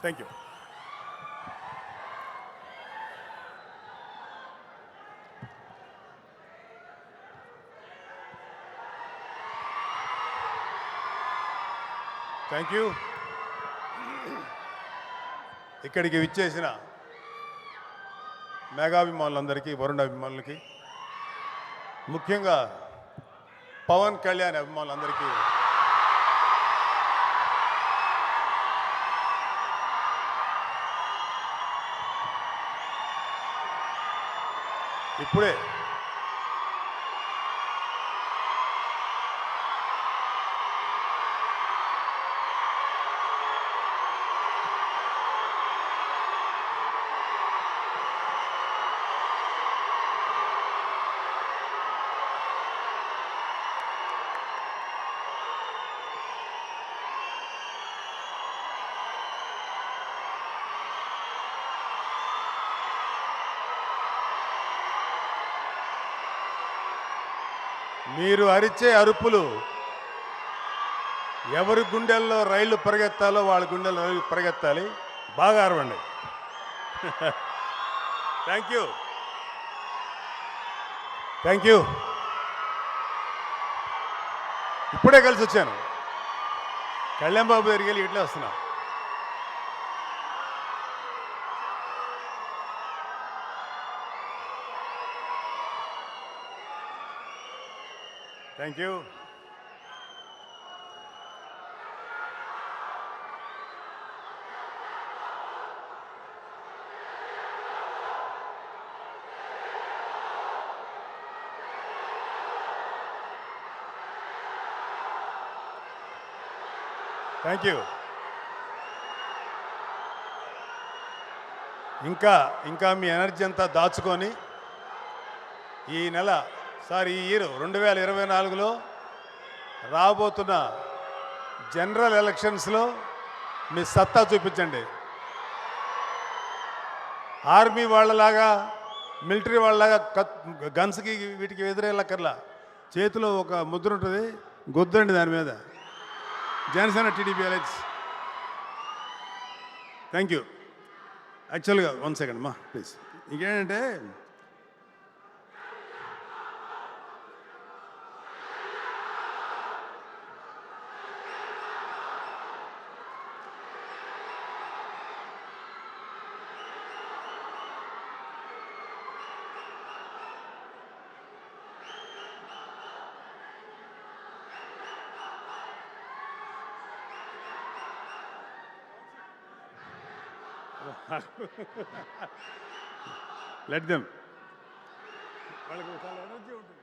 Thank you. Thank you. ఇక్కడికి విచ్చేసిన మెగాభిమానులందరికీ, వరుణ్ అభిమానులకి, ముఖ్యంగా పవన్ కళ్యాణ్ అభిమానులందరికీ ఇప్పుడే మీరు అరిచే అరుపులు ఎవరి గుండెల్లో రైళ్లు పరిగెత్తాలో వాళ్ళ గుండెల్లో రైళ్లు పరిగెత్తాలి. బాగా అరవండి. Thank you. Thank you. ఇప్పుడే కలిసి వచ్చాను. కళ్యాణ్ బాబు దగ్గరికి వెళ్ళి ఇట్లా వస్తున్నా. Thank you. Thank you. ఇంకా మీ ఎనర్జీ అంతా దాచుకొని ఈ నెల ఈ ఇయర్ 2024లో రాబోతున్న జనరల్ ఎలక్షన్స్లో మీ సత్తా చూపించండి. ఆర్మీ వాళ్ళలాగా, మిలిటరీ వాళ్ళలాగా గన్స్కి వీటికి ఎదురెళ్ళక్కర్లా. చేతిలో ఒక ముద్ర ఉంటుంది, గొద్దండి దాని మీద. Janasena TDP alliance. Thank you. యాక్చువల్గా 1 సెకండ్ మా ప్లీజ్. ఇంకేంటంటే లెట్ దెమ్. వాళ్ళకి చాలా ఎనర్జీ ఉంటుంది.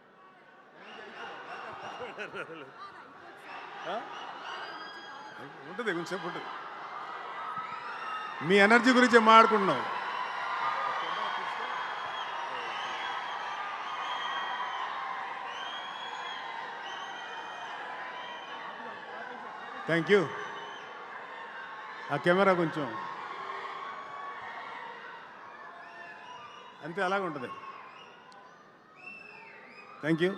ఉంటుంది, కొంచెంసేపు ఉంటుంది. మీ ఎనర్జీ గురించి మాట్లాడుకుంటున్నాం. Thank you. ఆ కెమెరా కొంచెం అంతే, అలాగే ఉంటుంది. Thank you.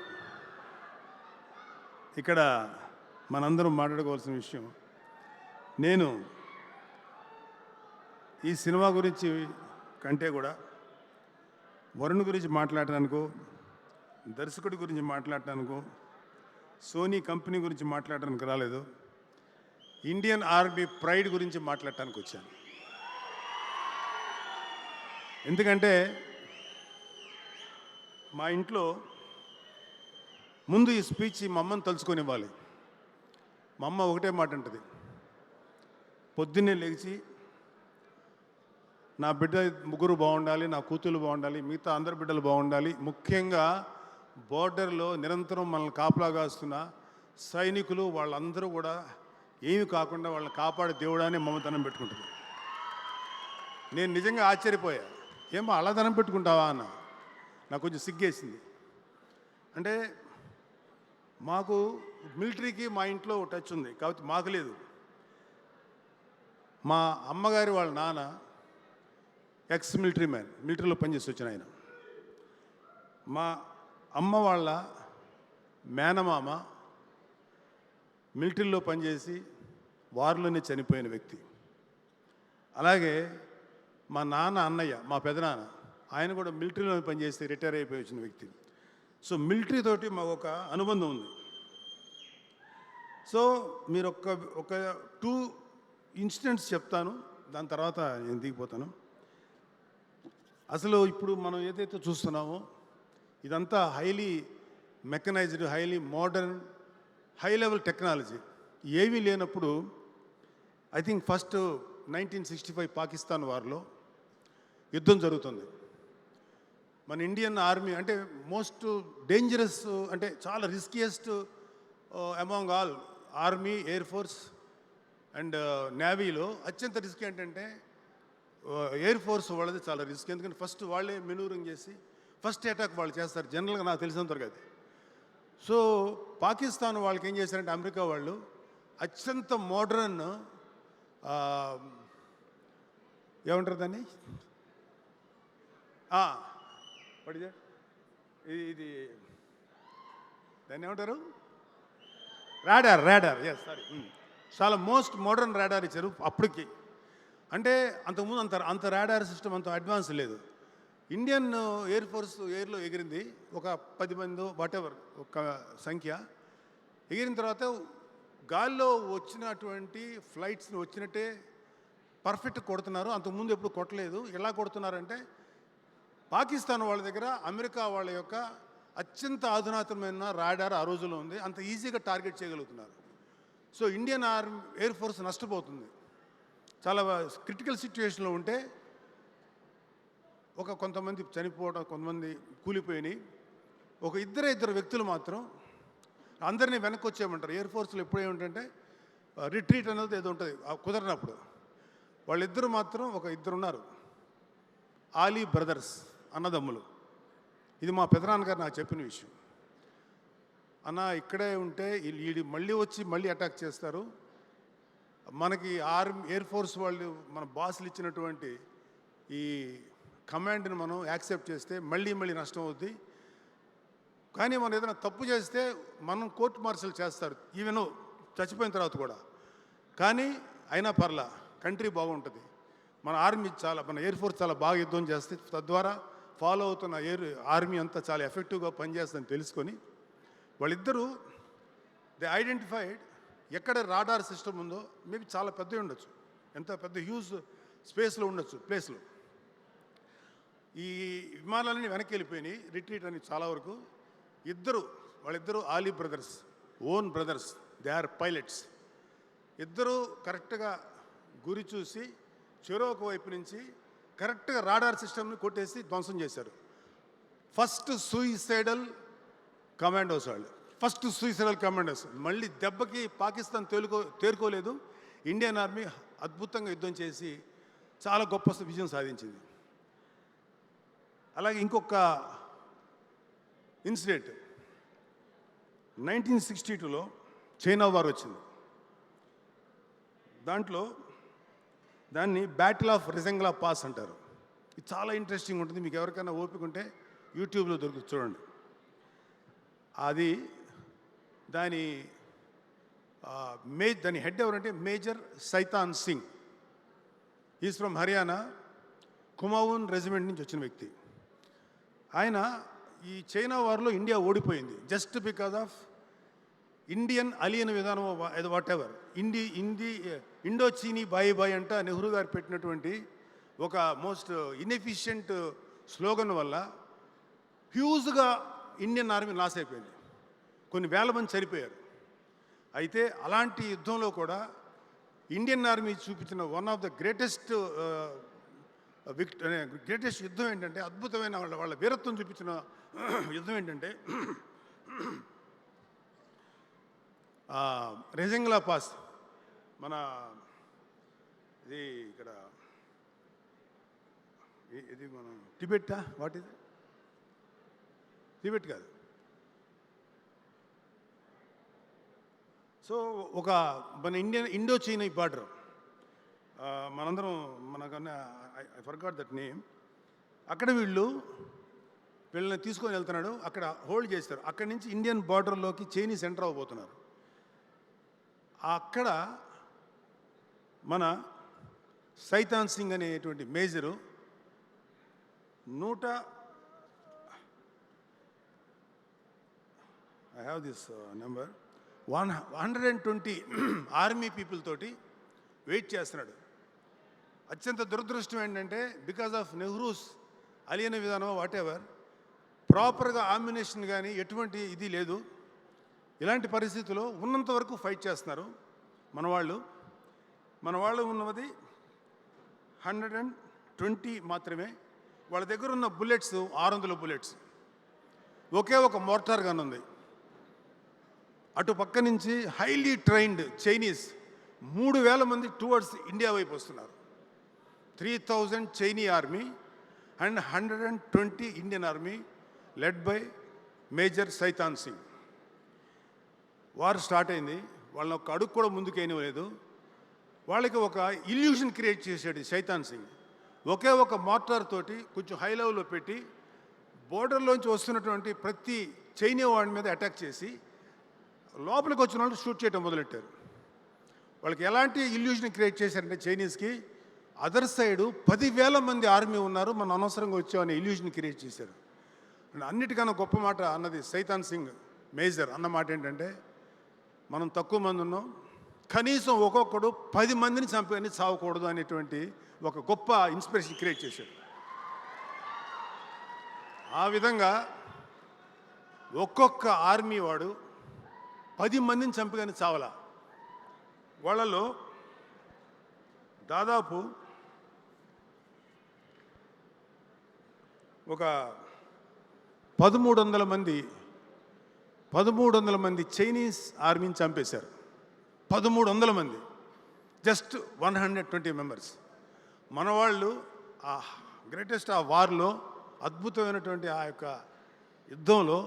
ఇక్కడ మనందరం మాట్లాడుకోవాల్సిన విషయం, నేను ఈ సినిమా గురించి కంటే కూడా వరుణ్ గురించి మాట్లాడటానికో, దర్శకుడి గురించి మాట్లాడటానికో, సోనీ కంపెనీ గురించి మాట్లాడటానికి రాలేదు. ఇండియన్ ఆర్మీ ప్రైడ్ గురించి మాట్లాడటానికి వచ్చాను. ఎందుకంటే మా ఇంట్లో ముందు ఈ స్పీచ్ మా అమ్మని తలుచుకొని ఇవ్వాలి. మా అమ్మ ఒకటే మాట అంటుంది, పొద్దున్నే లేచి నా బిడ్డ ముగ్గురు బాగుండాలి, నా కూతురు బాగుండాలి, మిగతా అందరి బిడ్డలు బాగుండాలి, ముఖ్యంగా బోర్డర్లో నిరంతరం మనల్ని కాపలా కాస్తున్న సైనికులు వాళ్ళందరూ కూడా ఏమి కాకుండా వాళ్ళని కాపాడే దేవుడానే మమతనం పెట్టుకుంటుంది. నేను నిజంగా ఆశ్చర్యపోయా, ఏమో అలా ధనం పెట్టుకుంటావా అన్న. నాకు కొంచెం సిగ్గేసింది. అంటే మాకు మిలిటరీకి మా ఇంట్లో టచ్ ఉంది కాబట్టి మాకు లేదు. మా అమ్మగారి వాళ్ళ నాన్న ఎక్స్ మిలిటరీ మ్యాన్, మిలిటరీలో పనిచేసి వచ్చిన ఆయన. మా అమ్మ వాళ్ళ మేనమామ మిలిటరీలో పనిచేసి వారిలోనే చనిపోయిన వ్యక్తి. అలాగే మా నాన్న అన్నయ్య, మా పెదనాన్న, ఆయన కూడా మిలిటరీలో పనిచేసి రిటైర్ అయిపోయి వచ్చిన వ్యక్తి. సో మిలిటరీ తోటి మాకు ఒక అనుబంధం ఉంది. సో మీరు ఒక 2 ఇన్సిడెంట్స్ చెప్తాను, దాని తర్వాత నేను దిగిపోతాను. అసలు ఇప్పుడు మనం ఏదైతే చూస్తున్నామో ఇదంతా highly mechanised, highly modern, high level technology. ఏమీ లేనప్పుడు ఐ థింక్ ఫస్ట్ 1965 పాకిస్తాన్ వార్లో యుద్ధం జరుగుతుంది. మన ఇండియన్ ఆర్మీ అంటే మోస్ట్ డేంజరస్, అంటే చాలా riskiest among all army, air force and నేవీలో అత్యంత రిస్క్ ఏంటంటే ఎయిర్ ఫోర్స్ వాళ్ళది చాలా రిస్క్. ఎందుకంటే ఫస్ట్ వాళ్ళే మెనూరింగ్ చేసి ఫస్ట్ అటాక్ వాళ్ళు చేస్తారు జనరల్గా, నాకు తెలిసినంతవరకు అది. సో పాకిస్తాన్ వాళ్ళకి ఏం చేశారంటే అమెరికా వాళ్ళు అత్యంత మోడర్న్ ఏమంటారు దాన్ని, పడిదే ఇది దాన్ని ఏమంటారు, రాడార్ ఎస్ సారీ, చాలా మోస్ట్ మోడర్న్ రాడార్ ఇచ్చారు అప్పటికి. అంటే అంతకుముందు అంత రాడార్ సిస్టమ్ అంత అడ్వాన్స్ లేదు. ఇండియన్ ఎయిర్ ఫోర్స్ ఎయిర్లో ఎగిరింది ఒక 10 మంది వాటెవర్ ఒక సంఖ్య. ఎగిరిన తర్వాత గాల్లో వచ్చినటువంటి ఫ్లైట్స్ని వచ్చినట్టే పర్ఫెక్ట్ కొడుతున్నారు. అంతకుముందు ఎప్పుడు కొట్టలేదు. ఎలా కొడుతున్నారంటే పాకిస్తాన్ వాళ్ళ దగ్గర అమెరికా వాళ్ళ యొక్క అత్యంత అధునాతనమైన రాడార్ ఆ రోజుల్లో ఉంది, అంత ఈజీగా టార్గెట్ చేయగలుగుతున్నారు. సో ఇండియన్ ఎయిర్ ఫోర్స్ నష్టపోతుంది. చాలా క్రిటికల్ సిచ్యువేషన్లో ఉంటే కొంతమంది చనిపోవడం, కొంతమంది కూలిపోయినాయి. ఒక ఇద్దరు వ్యక్తులు మాత్రం అందరినీ వెనక్కి వచ్చేయమంటారు. ఎయిర్ ఫోర్స్లో ఎప్పుడేమిటంటే రిట్రీట్ అనేది ఏదో ఉంటుంది కుదరినప్పుడు. వాళ్ళిద్దరు మాత్రం ఇద్దరు ఉన్నారు, ఆలీ బ్రదర్స్, అన్నదమ్ములు. ఇది మా పెదనాన్నగారు నాకు చెప్పిన విషయం. అన్న ఇక్కడే ఉంటే వీళ్ళు మళ్ళీ వచ్చి మళ్ళీ అటాక్ చేస్తారు, మనకి ఎయిర్ ఫోర్స్ వాళ్ళు మన బాసులు ఇచ్చినటువంటి ఈ కమాండ్ని మనం యాక్సెప్ట్ చేస్తే మళ్ళీ నష్టం అవుద్ది. కానీ మనం ఏదైనా తప్పు చేస్తే మనం కోర్టు మార్షల్ చేస్తారు, ఈవెన్ చచ్చిపోయిన తర్వాత కూడా. కానీ అయినా పర్లా, కంట్రీ బాగుంటుంది. మన ఎయిర్ ఫోర్స్ చాలా బాగా యుద్ధం చేస్తే తద్వారా ఫాలో అవుతున్న ఆర్మీ అంతా చాలా ఎఫెక్టివ్గా పనిచేస్తుందని తెలుసుకొని వాళ్ళిద్దరూ దే ఐడెంటిఫైడ్ ఎక్కడ రాడార్ సిస్టమ్ ఉందో. మేబీ చాలా పెద్దవి ఉండొచ్చు, ఎంత పెద్ద హ్యూజ్ స్పేస్లో ఉండొచ్చు ప్లేస్లో. ఈ విమానాలన్నీ వెనక్కి వెళ్ళిపోయినాయి, రిట్రీట్ అని చాలా వరకు. వాళ్ళిద్దరూ Ali brothers, own brothers, they are pilots. ఇద్దరూ కరెక్ట్గా గురి చూసి చెరొక వైపు నుంచి కరెక్ట్గా రాడార్ సిస్టమ్ని కొట్టేసి ధ్వంసం చేశారు. ఫస్ట్ సూయిసైడల్ కమాండోస్ వాళ్ళు, మళ్ళీ దెబ్బకి పాకిస్తాన్ తేరుకోలేదు. ఇండియన్ ఆర్మీ అద్భుతంగా యుద్ధం చేసి చాలా గొప్ప విజయం సాధించింది. అలాగే ఇంకొక ఇన్సిడెంట్ 1962లో చైనా వార్ వచ్చింది. దాన్ని బ్యాటిల్ ఆఫ్ రిజంగ్లా పాస్ అంటారు. ఇది చాలా ఇంట్రెస్టింగ్ ఉంటుంది, మీకు ఎవరికైనా ఓపిక ఉంటే యూట్యూబ్లో దొరుకుతుంది, చూడండి. దాని హెడ్ ఎవరంటే major Shaitan Singh. Is from Haryana, Kumaon regiment నుంచి వచ్చిన వ్యక్తి. ఆయన ఈ చైనా వార్లో ఇండియా ఓడిపోయింది జస్ట్ బికాజ్ ఆఫ్ ఇండియన్ అలియన్ విధానం, వాట్ ఎవర్. ఇండో చీనీ బాయ్ అంట నెహ్రూ గారు పెట్టినటువంటి ఒక మోస్ట్ ఇన్ఎఫిషియంట్ స్లోగన్ వల్ల హ్యూజ్గా ఇండియన్ ఆర్మీ లాస్ అయిపోయింది, కొన్ని వేల మంది చనిపోయారు. అయితే అలాంటి యుద్ధంలో కూడా ఇండియన్ ఆర్మీ చూపించిన వన్ ఆఫ్ ద గ్రేటెస్ట్ యుద్ధం ఏంటంటే, అద్భుతమైన వాళ్ళ వీరత్వం చూపించిన యుద్ధం ఏంటంటే రెజంగ్లా పాస్. మన ఇది ఇక్కడ ఇది మన టిబెట్టా, వాట్ ఇది, టిబెట్ కాదు. సో మన ఇండో చైనా బార్డర్, మనందరం మనకన్నా ఐ ఫర్గాట్ దట్ నేమ్. అక్కడ వీళ్ళని తీసుకొని వెళ్తున్నాడు, అక్కడ హోల్డ్ చేస్తారు. అక్కడి నుంచి ఇండియన్ బార్డర్లోకి చైనీస్ ఎంటర్ అవ్వబోతున్నారు. అక్కడ మన సైతాన్ సింగ్ అనేటువంటి major 100 I have this number 120 army people తోటి వెయిట్ చేస్తున్నాడు. అత్యంత దురదృష్టం ఏంటంటే బికాజ్ ఆఫ్ నెహ్రూస్ అలియన విధానం వాట్ ఎవర్ ప్రాపర్గా ఆమ్యునేషన్ కానీ ఎటువంటి ఇది లేదు. ఇలాంటి పరిస్థితుల్లో ఉన్నంత వరకు ఫైట్ చేస్తున్నారు మన వాళ్ళు ఉన్నది 120 మాత్రమే. వాళ్ళ దగ్గర ఉన్న బుల్లెట్స్ 600 బుల్లెట్స్. ఒకే ఒక మోర్టార్ గన్ ఉంది. అటు పక్క నుంచి హైలీ ట్రైన్డ్ చైనీస్ 3000 మంది టువర్డ్స్ ఇండియా వైపు వస్తున్నారు. 3000 చైనీ army and 120 Indian army led by major Shaitan Singh. War start అయింది. వాళ్ళని ఒక అడుగు కూడా ముందుకేయలేదు. వాళ్ళకి ఒక ఇల్యూషన్ క్రియేట్ చేశాడు సైతాన్ సింగ్. ఒకే ఒక మోటార్ తోటి కొంచెం హై లెవెల్లో పెట్టి బోర్డర్లోంచి వస్తున్నటువంటి ప్రతి చైనా వాడి మీద అటాక్ చేసి లోపలికి వచ్చిన వాళ్ళు షూట్ చేయడం మొదలెట్టారు. వాళ్ళకి ఎలాంటి ఇల్యూషన్ క్రియేట్ చేశారంటే చైనీస్కి అదర్ సైడు 10,000 మంది ఆర్మీ ఉన్నారు, మనం అనవసరంగా వచ్చామని ఇల్యూషన్ క్రియేట్ చేశారు. అన్నిటికన్నా గొప్ప మాట అన్నది సైతాన్ సింగ్ మేజర్ అన్న మాట ఏంటంటే మనం తక్కువ మంది ఉన్నాం, కనీసం ఒక్కొక్కడు 10 మందిని చంపని చావకూడదు అనేటువంటి ఒక గొప్ప ఇన్స్పిరేషన్ క్రియేట్ చేశాడు. ఆ విధంగా ఒక్కొక్క ఆర్మీ వాడు 10 మందిని చంపగానే చావల. వాళ్ళలో దాదాపు ఒక 1300 మంది చైనీస్ ఆర్మీని చంపేశారు. 1300 మంది, జస్ట్ 120 మెంబర్స్. మన వాళ్ళు ఆ గ్రేటెస్ట్ ఆ వార్లో అద్భుతమైనటువంటి ఆ యొక్క యుద్ధంలో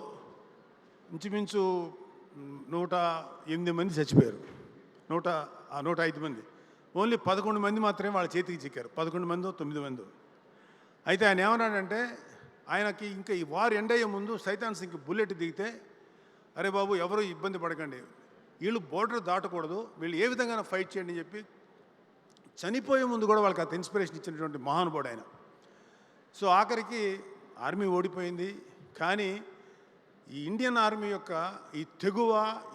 ఇంచుమించు 108 మంది చచ్చిపోయారు. 105 మంది, ఓన్లీ 11 మంది మాత్రమే వాళ్ళ చేతికి చిక్కారు. 11 మందో 9 మందో. అయితే ఆయన ఏమన్నాడంటే ఆయనకి ఇంకా ఈ వార్ ఎండ్ అయ్యే ముందు సైతాన్ సింగ్ బుల్లెట్ దిగితే, అరే బాబు ఎవరు ఇబ్బంది పడకండి, వీళ్ళు బోర్డర్ దాటకూడదు, వీళ్ళు ఏ విధంగా ఫైట్ చేయండి అని చెప్పి చనిపోయే ముందు కూడా వాళ్ళకి అంత ఇన్స్పిరేషన్ ఇచ్చినటువంటి మహానుభావుడు ఆయన. సో ఆఖరికి ఆర్మీ ఓడిపోయింది. కానీ ఈ ఇండియన్ ఆర్మీ యొక్క ఈ తెగువ,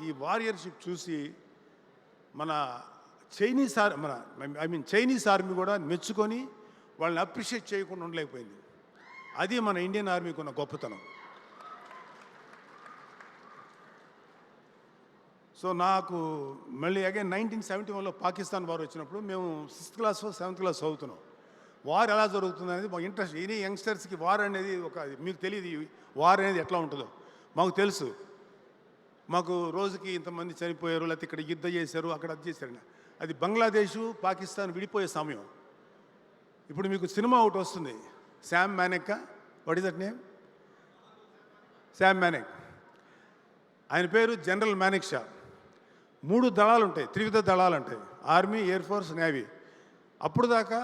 ఈ వారియర్షిప్ చూసి మన చైనీస్ ఆర్మీ కూడా మెచ్చుకొని వాళ్ళని అప్రిషియేట్ చేయకుండా ఉండలేకపోయింది. అది మన ఇండియన్ ఆర్మీకి ఉన్న గొప్పతనం. సో నాకు మళ్ళీ అగైన్ 1971లో పాకిస్తాన్ వార్ వచ్చినప్పుడు మేము 6th క్లాస్ 7th క్లాస్ చదువుతున్నాం. వార్ ఎలా జరుగుతుంది అనేది మాకు ఇంట్రెస్ట్. ఎనీ యంగ్స్టర్స్కి వార్ అనేది మీకు తెలియదు వార్ అనేది ఎట్లా ఉంటుందో. మాకు తెలుసు, మాకు రోజుకి ఇంతమంది చనిపోయారు, లేకపోతే ఇక్కడ యుద్ధం చేశారు, అక్కడ అది చేశారు. అది బంగ్లాదేశు పాకిస్తాన్ విడిపోయే సమయం. ఇప్పుడు మీకు సినిమా ఒకటి వస్తుంది, Sam Manek, what is that name, Sam Manek. ఆయన పేరు జనరల్ మానెక్ షా. 3 దళాలు ఉంటాయి, త్రివిధ దళాలు ఉంటాయి, ఆర్మీ, ఎయిర్ ఫోర్స్, నేవీ. అప్పుడు దాకా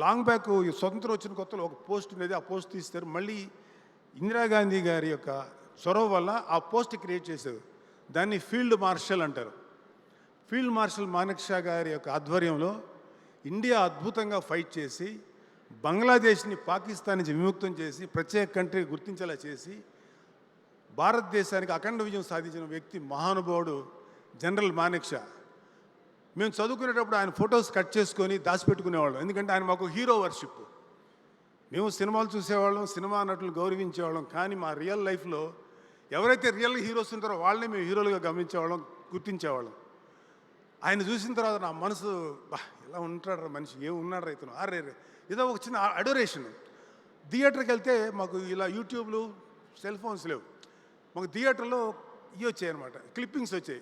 లాంగ్ బ్యాక్ స్వతంత్రం వచ్చిన కొత్తలో ఒక పోస్ట్ ఉండేది, ఆ పోస్ట్ తీస్తారు. మళ్ళీ ఇందిరాగాంధీ గారి యొక్క చొరవ వల్ల ఆ పోస్ట్ క్రియేట్ చేశారు. దాన్ని ఫీల్డ్ మార్షల్ అంటారు. ఫీల్డ్ మార్షల్ మానెక్ షా గారి యొక్క ఆధ్వర్యంలో ఇండియా అద్భుతంగా ఫైట్ చేసి బంగ్లాదేశ్ని పాకిస్తాన్ నుంచి విముక్తం చేసి ప్రత్యేక కంట్రీ గుర్తించేలా చేసి భారతదేశానికి అఖండ విజయం సాధించిన వ్యక్తి మహానుభావుడు జనరల్ మానెక్ షా. మేము చదువుకునేటప్పుడు ఆయన ఫొటోస్ కట్ చేసుకొని దాచిపెట్టుకునేవాళ్ళం, ఎందుకంటే ఆయన మాకు హీరో వర్షిప్. మేము సినిమాలు చూసేవాళ్ళం, సినిమా నటులు గౌరవించేవాళ్ళం. కానీ మా రియల్ లైఫ్లో ఎవరైతే రియల్ హీరోస్ ఉంటారో వాళ్ళని మేము హీరోలుగా గమనించేవాళ్ళం, గుర్తించేవాళ్ళం. ఆయన చూసిన తర్వాత నా మనసు ఎలా ఉంటాడు మనిషి, ఉన్నాడు రైతును అరే ఏదో ఒక చిన్న అడోరేషన్. థియేటర్కి వెళ్తే మాకు ఇలా యూట్యూబ్లు, సెల్ ఫోన్స్ లేవు. మాకు థియేటర్లో ఇవి వచ్చాయి అనమాట, క్లిప్పింగ్స్ వచ్చాయి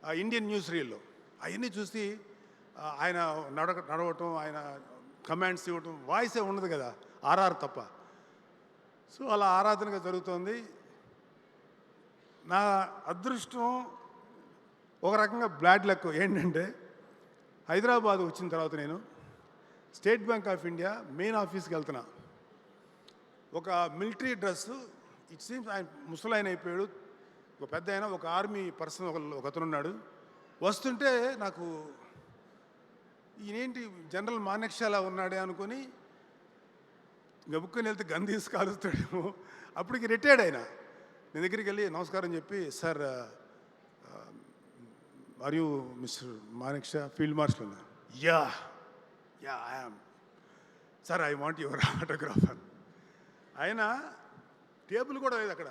ఆ ఇండియన్ న్యూస్ రీల్లో. అవన్నీ చూసి ఆయన నడవటం, ఆయన కమాండ్స్ ఇవ్వటం, వాయిసే ఉండదు కదా, ఆర్ఆర్ తప్ప. సో అలా ఆరాధనగా జరుగుతోంది. నా అదృష్టం ఒక రకంగా బ్లాడ్ లక్ ఏంటంటే, హైదరాబాద్ వచ్చిన తర్వాత నేను state bank of India main ఆఫీస్కి వెళ్తున్నా. ఒక మిలిటరీ డ్రెస్సు, ఇట్ సీమ్స్ ఆయన ముసలాయన అయిపోయాడు, ఒక పెద్ద ఆయన, ఒక ఆర్మీ పర్సన్ ఒకతను ఉన్నాడు. వస్తుంటే నాకు ఈయనేంటి జనరల్ మానెక్ష అలా ఉన్నాడే అనుకుని గబుక్కుని వెళ్తే గన్ తీసి కాలుస్తాడేమో. అప్పటికి రిటైర్డ్ ఆయన. నేను దగ్గరికి వెళ్ళి నమస్కారం చెప్పి, sir are you mister Manekshaw, field marshal అన్నా. Yeah yeah I am sir, I want your autograph అని. ఆయన టేబుల్ కూడా లేదు అక్కడ,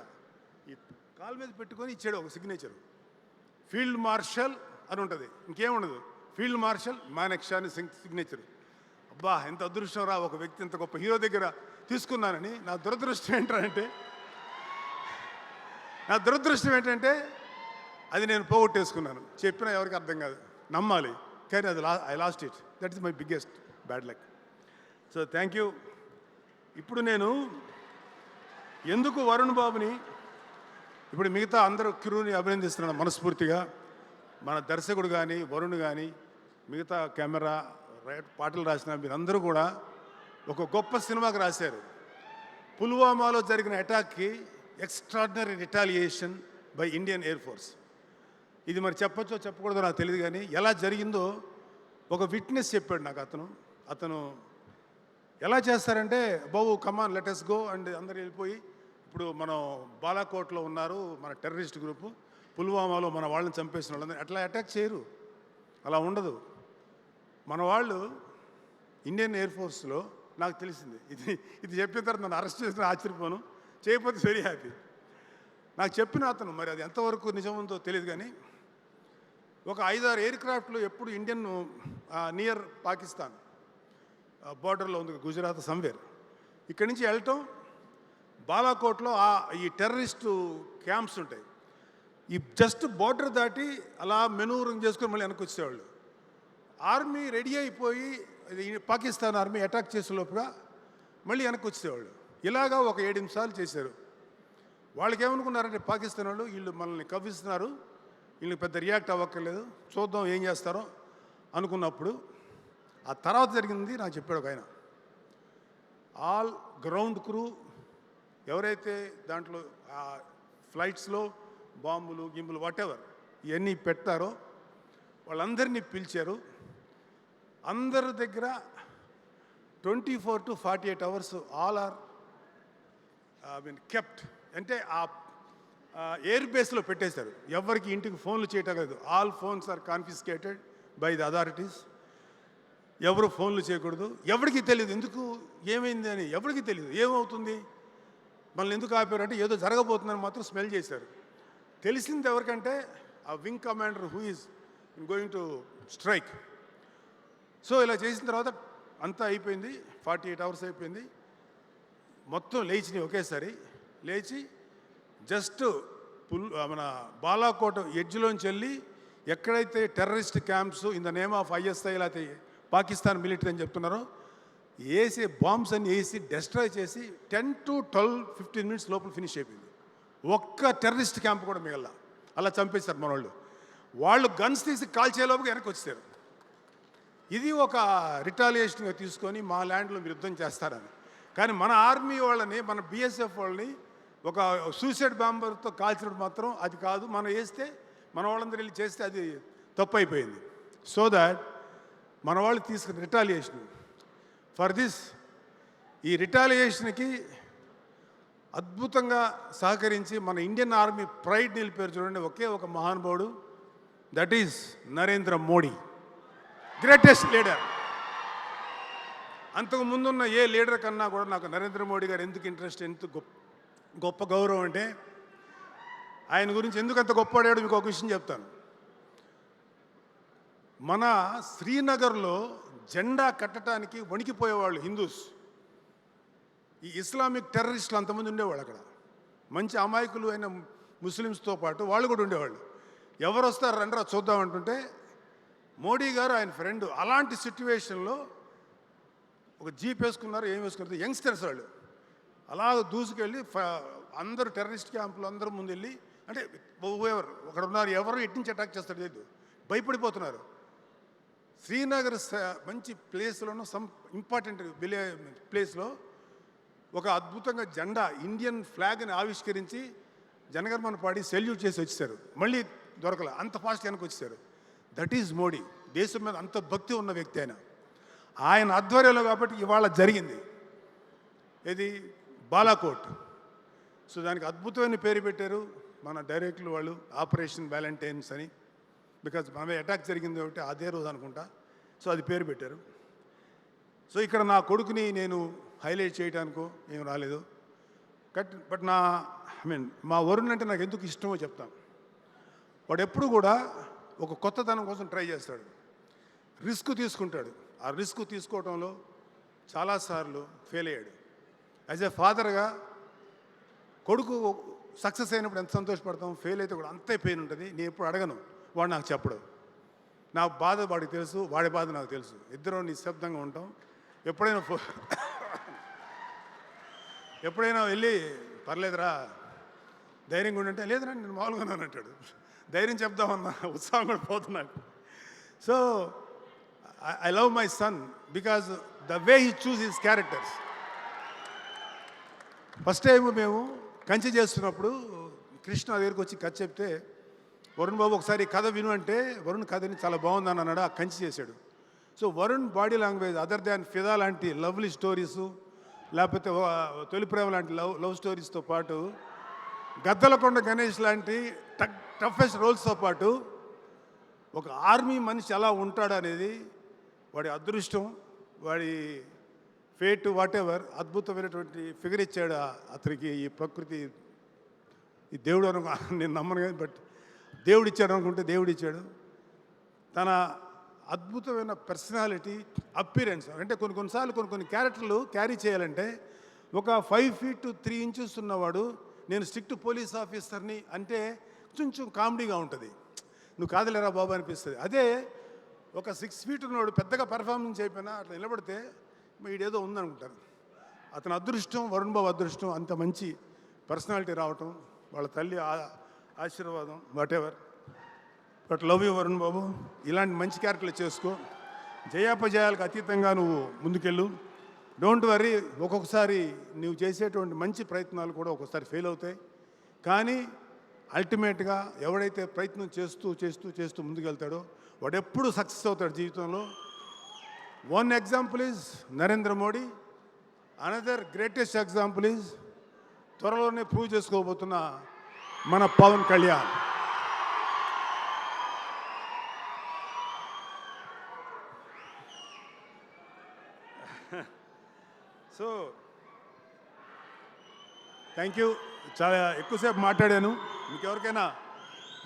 ఈ కాలు మీద పెట్టుకొని ఇచ్చాడు ఒక సిగ్నేచర్. ఫీల్డ్ మార్షల్ అని ఉంటుంది, ఇంకేముండదు. ఫీల్డ్ మార్షల్ మానెక్ష అని సిగ్నేచర్. అబ్బా, ఎంత అదృష్టం రా, ఒక వ్యక్తి ఇంత గొప్ప హీరో దగ్గర తీసుకున్నానని. నా దురదృష్టం ఏంటంటే అది నేను పోగొట్టేసుకున్నాను. చెప్పినా ఎవరికి అర్థం కాదు, నమ్మాలి, కానీ అది I lost it. That is my biggest bad luck. So thank you. ఇప్పుడు నేను ఎందుకు వరుణ్ బాబుని, ఇప్పుడు మిగతా అందరూ క్రూని అభినందిస్తున్నాను మనస్ఫూర్తిగా. మన దర్శకుడు కానీ, వరుణ్ కానీ, మిగతా కెమెరా, పాటలు రాసిన మీరందరూ కూడా ఒక గొప్ప సినిమాకి రాశారు. పుల్వామాలో జరిగిన అటాక్కి extraordinary retaliation by Indian air force. ఇది మరి చెప్పచ్చో చెప్పకూడదో నాకు తెలియదు, కానీ ఎలా జరిగిందో ఒక విట్నెస్ చెప్పాడు నాకు. అతను ఎలా చేస్తారంటే, బాబు come on let us go and అందరు వెళ్ళిపోయి, ఇప్పుడు మనం బాలాకోట్లో ఉన్నారు మన టెర్రరిస్ట్ గ్రూపు, పుల్వామాలో మన వాళ్ళని చంపేసిన వాళ్ళందరూ అట్లా అటాక్ చేయరు, అలా ఉండదు. మన వాళ్ళు ఇండియన్ ఎయిర్ ఫోర్స్లో నాకు తెలిసింది. ఇది చెప్పిన తర్వాత నన్ను అరెస్ట్ చేసిన ఆశ్చర్యపోను, చేయకపోతే వెరీ హ్యాపీ. నాకు చెప్పిన అతను, మరి అది ఎంతవరకు నిజముందో తెలియదు, కానీ ఒక 5-6 ఎయిర్ క్రాఫ్ట్లు ఎప్పుడు ఇండియన్ నియర్ పాకిస్తాన్ బార్డర్లో ఉంది, గుజరాత్ సమ్వేర్. ఇక్కడి నుంచి వెళ్ళటం, బాలాకోట్లో ఈ టెర్రరిస్టు క్యాంప్స్ ఉంటాయి, ఈ జస్ట్ బార్డర్ దాటి అలా మెనూరింగ్ చేసుకొని మళ్ళీ వెనక్కి వచ్చేవాళ్ళు. ఆర్మీ రెడీ అయిపోయి పాకిస్తాన్ ఆర్మీ అటాక్ చేసే లోపుగా మళ్ళీ వెనక్కి వచ్చేవాళ్ళు. ఇలాగా ఒక 7 నిమిషాలు చేశారు. వాళ్ళకి ఏమనుకున్నారంటే, పాకిస్తాన్ వాళ్ళు వీళ్ళు మనల్ని కవ్విస్తున్నారు, వీళ్ళకి పెద్ద రియాక్ట్ అవ్వక్కర్లేదు, చూద్దాం ఏం చేస్తారో అనుకున్నప్పుడు ఆ తర్వాత జరిగింది నాకు చెప్పాడు ఒక ఆయన. ఆల్ గ్రౌండ్ క్రూ ఎవరైతే దాంట్లో ఫ్లైట్స్లో బాంబులు గింబులు వాటెవర్ ఇవన్నీ పెట్టారో వాళ్ళందరినీ పిలిచారు. అందరి దగ్గర 24 to 48 hours all are kept, అంటే ఆ ఎయిర్ బేస్లో పెట్టేశారు. ఎవరికి ఇంటికి ఫోన్లు చేయటం లేదు. All phones are confiscated by the authorities. ఎవరు ఫోన్లు చేయకూడదు. ఎవరికి తెలియదు ఎందుకు ఏమైంది అని, ఎవరికి తెలియదు ఏమవుతుంది, మనల్ని ఎందుకు ఆపారంటే ఏదో జరగబోతుందని మాత్రం స్మెల్ చేశారు. తెలిసింది ఎవరికంటే ఆ wing commander who is going to strike. So ఇలా చేసిన తర్వాత అంతా అయిపోయింది, 48 hours అయిపోయింది. మొత్తం లేచినాయి ఒకేసారి. లేచి జస్ట్ మన బాలాకోట ఎడ్జ్లోంచి వెళ్ళి ఎక్కడైతే terrorist camps in the name of ISI లేకపోతే పాకిస్తాన్ మిలిటరీ అని చెప్తున్నారో వేసి బాంబ్స్ అన్ని వేసి డెస్ట్రాయ్ చేసి 10 to 12-15 minutes లోపల ఫినిష్ అయిపోయింది. ఒక్క టెర్రరిస్ట్ క్యాంప్ కూడా మిగల. అలా చంపేశారు మన వాళ్ళు. వాళ్ళు గన్స్ తీసి కాల్చేలోపుగా వెనక్కి వచ్చారు. ఇది ఒక రిటాలియేషన్గా తీసుకొని మా ల్యాండ్లో మీరు యుద్ధం చేస్తారని. కానీ మన ఆర్మీ వాళ్ళని, మన BSF వాళ్ళని ఒక సూసైడ్ బాంబర్తో కాల్చడం మాత్రం అది కాదు. మనం వేస్తే మన వాళ్ళందరూ వెళ్ళి చేస్తే అది తప్పు అయిపోయింది. సో దాట్ మన వాళ్ళు తీసుకున్న రిటాలియేషన్ ఫర్ దిస్, ఈ రిటాలియేషన్కి అద్భుతంగా సహకరించి మన ఇండియన్ ఆర్మీ ప్రైడ్ నిలిపారు చూడండి ఒకే ఒక మహానుభావుడు, that is Narendra Modi, greatest leader. అంతకు ముందున్న ఏ లీడర్ కన్నా కూడా నాకు నరేంద్ర మోడీ గారు ఎందుకు ఇంట్రెస్ట్, ఎంత గొప్ప గౌరవం అంటే, ఆయన గురించి ఎందుకు అంత గొప్పవాడాడు మీకు ఒక విషయం చెప్తాను. మన శ్రీనగర్లో జెండా కట్టడానికి వణికిపోయేవాళ్ళు హిందూస్. ఈ ఇస్లామిక్ టెర్రరిస్టులు అంతమంది ఉండేవాళ్ళు అక్కడ. మంచి అమాయకులు అయిన ముస్లిమ్స్తో పాటు వాళ్ళు కూడా ఉండేవాళ్ళు. ఎవరు వస్తారు రండ్రా చూద్దామంటుంటే మోడీ గారు ఆయన ఫ్రెండ్. అలాంటి సిచ్యువేషన్లో ఒక జీప్ వేసుకున్నారు, ఏం వేసుకున్నారు, యంగ్స్టర్స్ వాళ్ళు అలా దూసుకెళ్ళి అందరూ టెర్రరిస్ట్ క్యాంపులు అందరూ ముందు వెళ్ళి, అంటే ఎవరు ఒకడు ఉన్నారు, ఎవరు ఎటు నుంచి అటాక్ చేస్తాడు లేదు, భయపడిపోతున్నారు. శ్రీనగర్ మంచి ప్లేస్లోనూ సమ్ ఇంపార్టెంట్ ప్లేస్లో ఒక అద్భుతంగా జెండా ఇండియన్ ఫ్లాగ్ని ఆవిష్కరించి జనగణమన పాడి సెల్యూట్ చేసి వచ్చేసారు. మళ్ళీ దొరకలే, అంత ఫాస్ట్ వెనక్కి వచ్చేసారు. దట్ ఈజ్ మోడీ, దేశం మీద అంత భక్తి ఉన్న వ్యక్తి ఆయన ఆధ్వర్యంలో కాబట్టి ఇవాళ జరిగింది. ఇది బాలాకోట్. సో దానికి అద్భుతమైన పేరు పెట్టారు మన డైరెక్టర్లు వాళ్ళు, ఆపరేషన్ వ్యాలంటైన్స్ అని. బికాజ్ మనమే అటాక్ జరిగింది కాబట్టి అదే రోజు అనుకుంటా. సో అది పేరు పెట్టారు. సో ఇక్కడ నా కొడుకుని నేను హైలైట్ చేయడానికో ఏం రాలేదు. బట్ మా వరుణ్ అంటే నాకు ఎందుకు ఇష్టమో చెప్తాను. వాడు ఎప్పుడు కూడా ఒక కొత్తదనం కోసం ట్రై చేస్తాడు, రిస్క్ తీసుకుంటాడు. ఆ రిస్క్ తీసుకోవడంలో చాలాసార్లు ఫెయిల్ అయ్యాడు. యాజ్ ఏ ఫాదర్గా కొడుకు సక్సెస్ అయినప్పుడు ఎంత సంతోషపడతాం, ఫెయిల్ అయితే కూడా అంతే పెయిన్ ఉంటుంది. నేను ఎప్పుడు అడగను, వాడు నాకు చెప్పడు. నా బాధ వాడికి తెలుసు, వాడి బాధ నాకు తెలుసు. ఇద్దరం నిశ్శబ్దంగా ఉంటాం. ఎప్పుడైనా వెళ్ళి పర్లేదురా ధైర్యంగా ఉండంటే లేదురా నేను మామూలుగా అంటాడు. ధైర్యం చెప్దామన్నా ఉత్సాహం కూడా పోతుంది నాకు. So I love my son because the way he choose his characters. First time మేము కంచి చేస్తున్నప్పుడు కృష్ణ దగ్గరికి వచ్చి కథ చెప్తే, వరుణ్ బాబు ఒకసారి కథ విను అంటే, వరుణ్ కథని చాలా బాగుందని అన్నాడు. ఆ కంచి చేశాడు. So Varun body language other than ఫిదా లాంటి లవ్లీ స్టోరీసు, లేకపోతే తొలి ప్రేమ లాంటి లవ్ స్టోరీస్తో పాటు గద్దలకొండ గణేష్ లాంటి టఫెస్ట్ రోల్స్తో పాటు ఒక ఆర్మీ మనిషి ఎలా ఉంటాడు అనేది వాడి అదృష్టం, వాడి ఫేట్, వాట్ ఎవర్, అద్భుతమైనటువంటి ఫిగర్ ఇచ్చాడు అతనికి. ఈ ప్రకృతి, ఈ దేవుడు నేను నమ్మను కానీ, బట్ దేవుడు ఇచ్చాడు అనుకుంటే దేవుడు ఇచ్చాడు. తన అద్భుతమైన పర్సనాలిటీ, అప్పీరెన్స్. అంటే కొన్నిసార్లు కొన్ని క్యారెక్టర్లు క్యారీ చేయాలంటే ఒక 5 feet 3 inches ఉన్నవాడు నేను స్ట్రిక్ట్ పోలీస్ ఆఫీసర్ని అంటే కొంచెం కామెడీగా ఉంటుంది, నువ్వు కాదలేరా బాబు అనిపిస్తుంది. అదే ఒక 6 feet ఉన్నవాడు పెద్దగా పెర్ఫార్మెన్స్ అయిపోయినా అట్లా నిలబడితే వీడేదో ఉందనుకుంటారు. అతని అదృష్టం, వరుణ్ బాబు అదృష్టం, అంత మంచి పర్సనాలిటీ రావటం, వాళ్ళ తల్లి ఆశీర్వాదం, whatever. But love you Varun బాబు. ఇలాంటి మంచి క్యారెక్టర్లు చేసుకో. జయాపజయాలకు అతీతంగా నువ్వు ముందుకెళ్ళు. Don't worry. ఒక్కొక్కసారి నువ్వు చేసేటువంటి మంచి ప్రయత్నాలు కూడా ఒక్కొక్కసారి ఫెయిల్ అవుతాయి. కానీ అల్టిమేట్గా ఎవడైతే ప్రయత్నం చేస్తూ చేస్తూ చేస్తూ ముందుకెళ్తాడో వాడు ఎప్పుడు సక్సెస్ అవుతాడు జీవితంలో. One example is Narendra Modi. Another greatest example is త్వరలోనే ప్రూవ్ చేసుకోబోతున్న మన Pawan Kalyan. So thank you. చాలా ఎక్కువసేపు మాట్లాడాను. మీకు ఎవరికైనా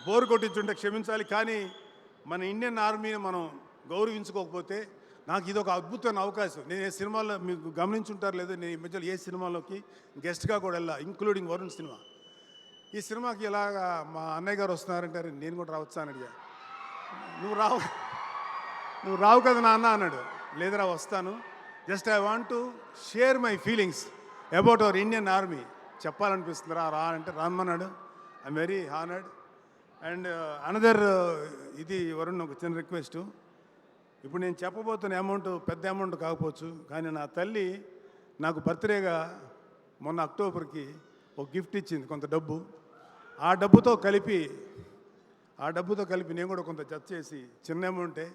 బోర్ కొట్టించుంటే క్షమించాలి. కానీ మన ఇండియన్ ఆర్మీని మనం గౌరవించుకోకపోతే నాకు ఇది ఒక అద్భుతమైన అవకాశం. నేను ఏ సినిమాలో మీకు గమనించుంటారు లేదో, నేను ఈ మధ్యలో ఏ సినిమాలోకి గెస్ట్గా కూడా వెళ్ళా, ఇంక్లూడింగ్ వరుణ్ సినిమా. ఈ సినిమాకి ఇలాగా మా అన్నయ్య గారు వస్తున్నారంటారు, నేను కూడా రావచ్చా అని అడిగా. నువ్వు రావు కదా నాన్న అన్నాడు. లేదురా వస్తాను, just I want to share my feelings about our Indian army చెప్పాలనిపిస్తుందిరా, రా అంటే రమ్మన్నాడు. I'm very honoured. And another ఇది వరుణ్ ఒక చిన్న రిక్వెస్టు. ఇప్పుడు నేను చెప్పబోతున్న అమౌంట్ పెద్ద అమౌంట్ కాకపోవచ్చు, కానీ నా తల్లి నాకు బర్త్డేగా మొన్న అక్టోబర్కి ఒక గిఫ్ట్ ఇచ్చింది, కొంత డబ్బు. ఆ డబ్బుతో కలిపి నేను కూడా కొంత జత చేసి చిన్న అమౌంటే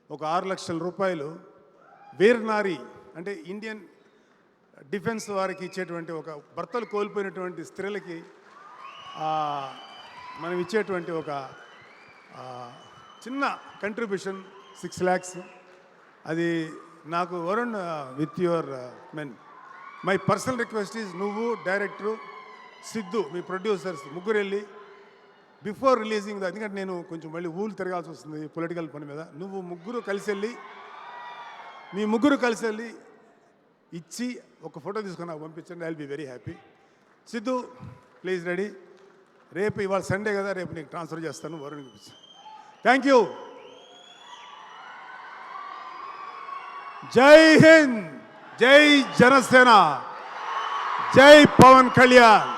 ఒక 6 లక్షల రూపాయలు వీరనారి అంటే ఇండియన్ డిఫెన్స్ వారికి ఇచ్చేటువంటి, ఒక భర్తలు కోల్పోయినటువంటి స్త్రీలకి మనం ఇచ్చేటువంటి ఒక చిన్న కంట్రిబ్యూషన్ 6 lakhs. అది నాకు Varun with your my personal request is, నువ్వు డైరెక్టరు సిద్ధు మీ ప్రొడ్యూసర్స్ ముగ్గురు వెళ్ళి బిఫోర్ రిలీజింగ్ ఎందుకంటే నేను కొంచెం మళ్ళీ ఊళ్ళు తిరగాల్సి వస్తుంది పొలిటికల్ పని మీద, నువ్వు ముగ్గురు కలిసి వెళ్ళి మీ ముగ్గురు కలిసి వెళ్ళి ఇచ్చి ఒక ఫోటో తీసుకొని నాకు పంపించండి. I will be very happy. Siddhu please ready. రేపు ఇవాళ సండే కదా, రేపు నీకు ట్రాన్స్ఫర్ చేస్తాను వరుణ్కి. Thank you. జై హింద్, జై జనసేన, జై పవన్ కళ్యాణ్.